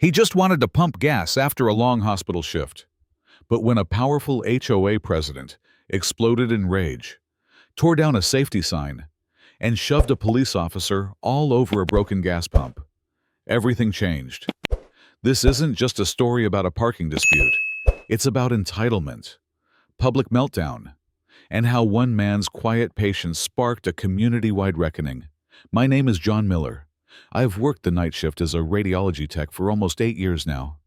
He just wanted to pump gas after a long hospital shift. But when a powerful HOA president exploded in rage, tore down a safety sign, and shoved a police officer all over a broken gas pump, everything changed. This isn't just a story about a parking dispute. It's about entitlement, public meltdown, and how one man's quiet patience sparked a community-wide reckoning. My name is John Miller. I've worked the night shift as a radiology tech for almost 8 years now.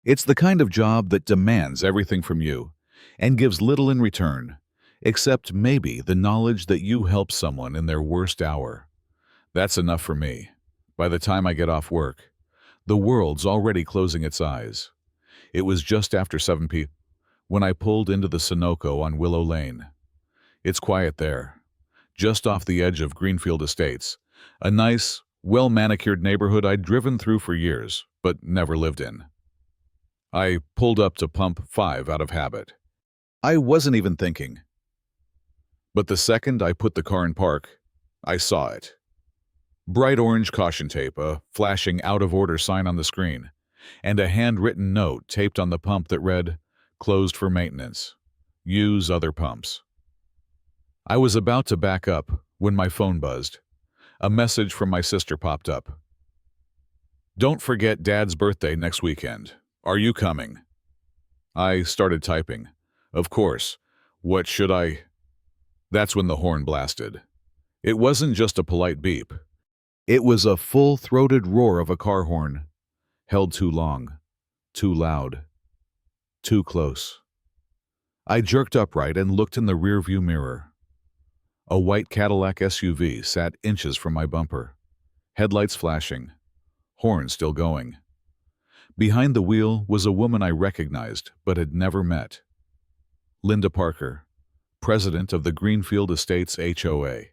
It's the kind of job that demands everything from you and gives little in return, except maybe the knowledge that you helped someone in their worst hour. That's enough for me. By the time I get off work, the world's already closing its eyes. It was just after 7 p.m. when I pulled into the Sunoco on Willow Lane. It's quiet there, just off the edge of Greenfield Estates, a nice, well-manicured neighborhood I'd driven through for years, but never lived in. I pulled up to pump 5 out of habit. I wasn't even thinking. But the second I put the car in park, I saw it. Bright orange caution tape, a flashing out-of-order sign on the screen, and a handwritten note taped on the pump that read, "Closed for maintenance. Use other pumps." I was about to back up when my phone buzzed. A message from my sister popped up. "Don't forget Dad's birthday next weekend. Are you coming?" I started typing. Of course. What should I? That's when the horn blasted. It wasn't just a polite beep. It was a full-throated roar of a car horn, held too long, too loud, too close. I jerked upright and looked in the rearview mirror. A white Cadillac SUV sat inches from my bumper, headlights flashing, horn still going. Behind the wheel was a woman I recognized but had never met. Linda Parker, president of the Greenfield Estates HOA.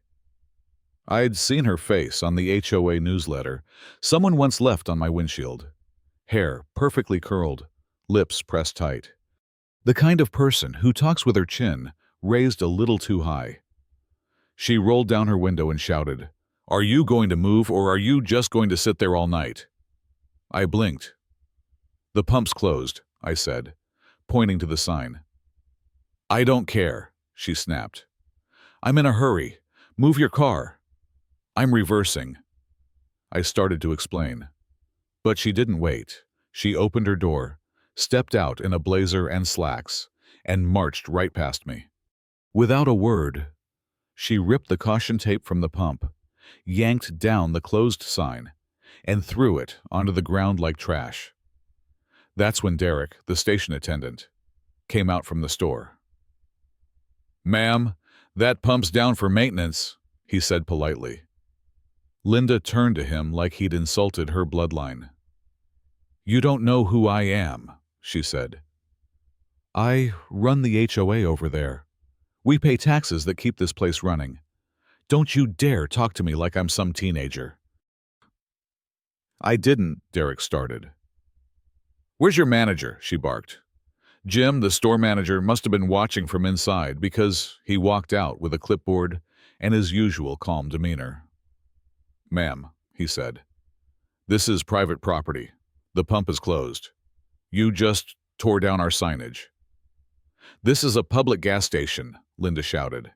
I'd seen her face on the HOA newsletter someone once left on my windshield. Hair perfectly curled, lips pressed tight. The kind of person who talks with her chin raised a little too high. She rolled down her window and shouted, "Are you going to move or are you just going to sit there all night?" I blinked. "The pump's closed," I said, pointing to the sign. "I don't care," she snapped. "I'm in a hurry. Move your car." "I'm reversing." I started to explain. But she didn't wait. She opened her door, stepped out in a blazer and slacks, and marched right past me. Without a word, she ripped the caution tape from the pump, yanked down the closed sign, and threw it onto the ground like trash. That's when Derek, the station attendant, came out from the store. "Ma'am, that pump's down for maintenance," he said politely. Linda turned to him like he'd insulted her bloodline. "You don't know who I am," she said. "I run the HOA over there. We pay taxes that keep this place running. Don't you dare talk to me like I'm some teenager." "I didn't," Derek started. "Where's your manager?" she barked. Jim, the store manager, must have been watching from inside because he walked out with a clipboard and his usual calm demeanor. "Ma'am," he said, "this is private property. The pump is closed. You just tore down our signage." "This is a public gas station," Linda shouted.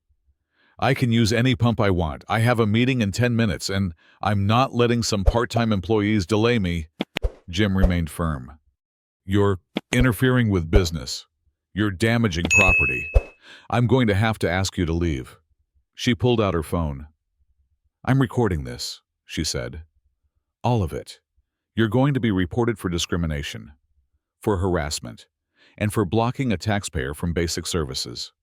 "I can use any pump I want. I have a meeting in 10 minutes, and I'm not letting some part-time employees delay me." Jim remained firm. "You're interfering with business. You're damaging property. I'm going to have to ask you to leave." She pulled out her phone. "I'm recording this," she said. "All of it. You're going to be reported for discrimination, for harassment, and for blocking a taxpayer from basic services."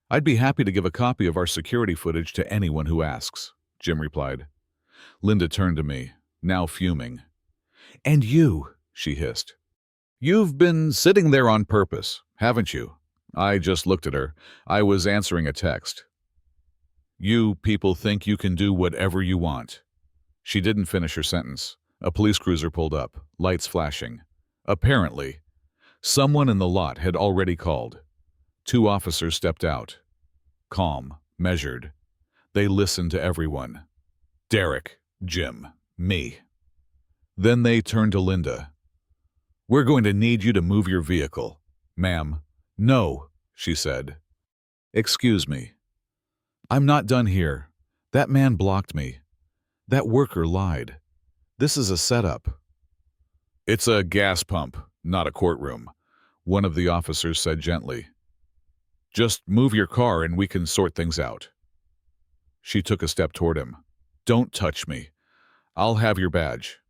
"I'd be happy to give a copy of our security footage to anyone who asks," Jim replied. Linda turned to me, now fuming. "And you," she hissed. "You've been sitting there on purpose, haven't you?" I just looked at her. I was answering a text. "You people think you can do whatever you want." She didn't finish her sentence. A police cruiser pulled up, lights flashing. Apparently, someone in the lot had already called. 2 officers stepped out. Calm, measured. They listened to everyone. Derek, Jim, me. Then they turned to Linda. "We're going to need you to move your vehicle." "Ma'am." "No," she said. "Excuse me. I'm not done here. That man blocked me. That worker lied. This is a setup." "It's a gas pump, not a courtroom," one of the officers said gently. "Just move your car and we can sort things out." She took a step toward him. "Don't touch me. I'll have your badge."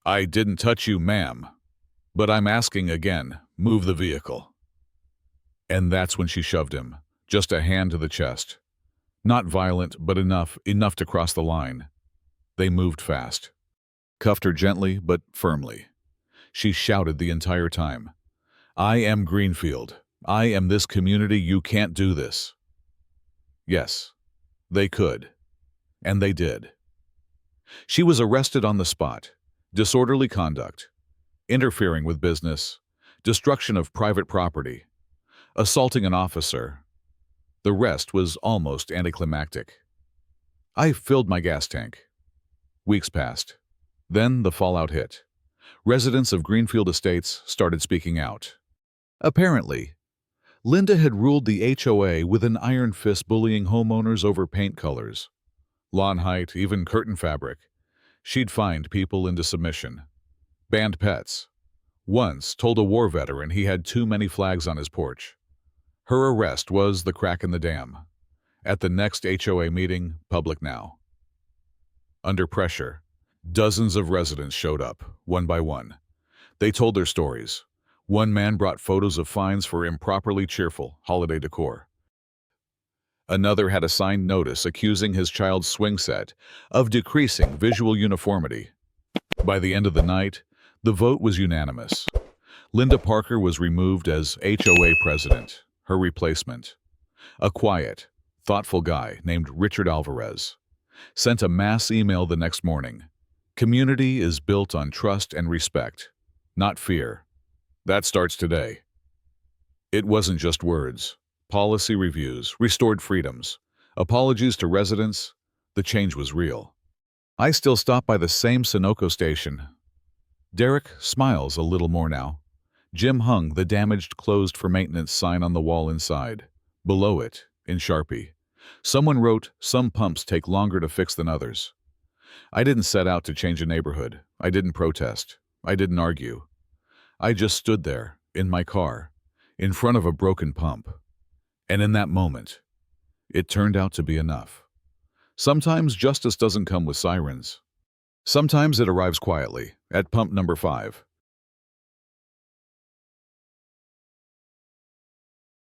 "I didn't touch you, ma'am. But I'm asking again, move the vehicle." And that's when she shoved him, just a hand to the chest. Not violent, but enough to cross the line. They moved fast. Cuffed her gently, but firmly. She shouted the entire time, "I am Greenfield. I am this community. You can't do this." Yes, they could. And they did. She was arrested on the spot. Disorderly conduct, interfering with business, destruction of private property, assaulting an officer. The rest was almost anticlimactic. I filled my gas tank. Weeks passed. Then the fallout hit. Residents of Greenfield Estates started speaking out. Apparently, Linda had ruled the HOA with an iron fist, bullying homeowners over paint colors, lawn height, even curtain fabric. She'd fined people into submission, banned pets, once told a war veteran he had too many flags on his porch. Her arrest was the crack in the dam. At the next HOA meeting, public now. Under pressure, dozens of residents showed up, one by one. They told their stories. One man brought photos of fines for improperly cheerful holiday decor. Another had a signed notice accusing his child's swing set of decreasing visual uniformity. By the end of the night, the vote was unanimous. Linda Parker was removed as HOA president. Her replacement, a quiet, thoughtful guy named Richard Alvarez, sent a mass email the next morning. "Community is built on trust and respect, not fear. That starts today." It wasn't just words. Policy reviews, restored freedoms, apologies to residents. The change was real. I still stop by the same Sunoco station. Derek smiles a little more now. Jim hung the damaged "closed for maintenance" sign on the wall inside. Below it, in Sharpie, someone wrote, "Some pumps take longer to fix than others." I didn't set out to change a neighborhood. I didn't protest. I didn't argue. I just stood there, in my car, in front of a broken pump. And in that moment, it turned out to be enough. Sometimes justice doesn't come with sirens. Sometimes it arrives quietly, at pump number 5.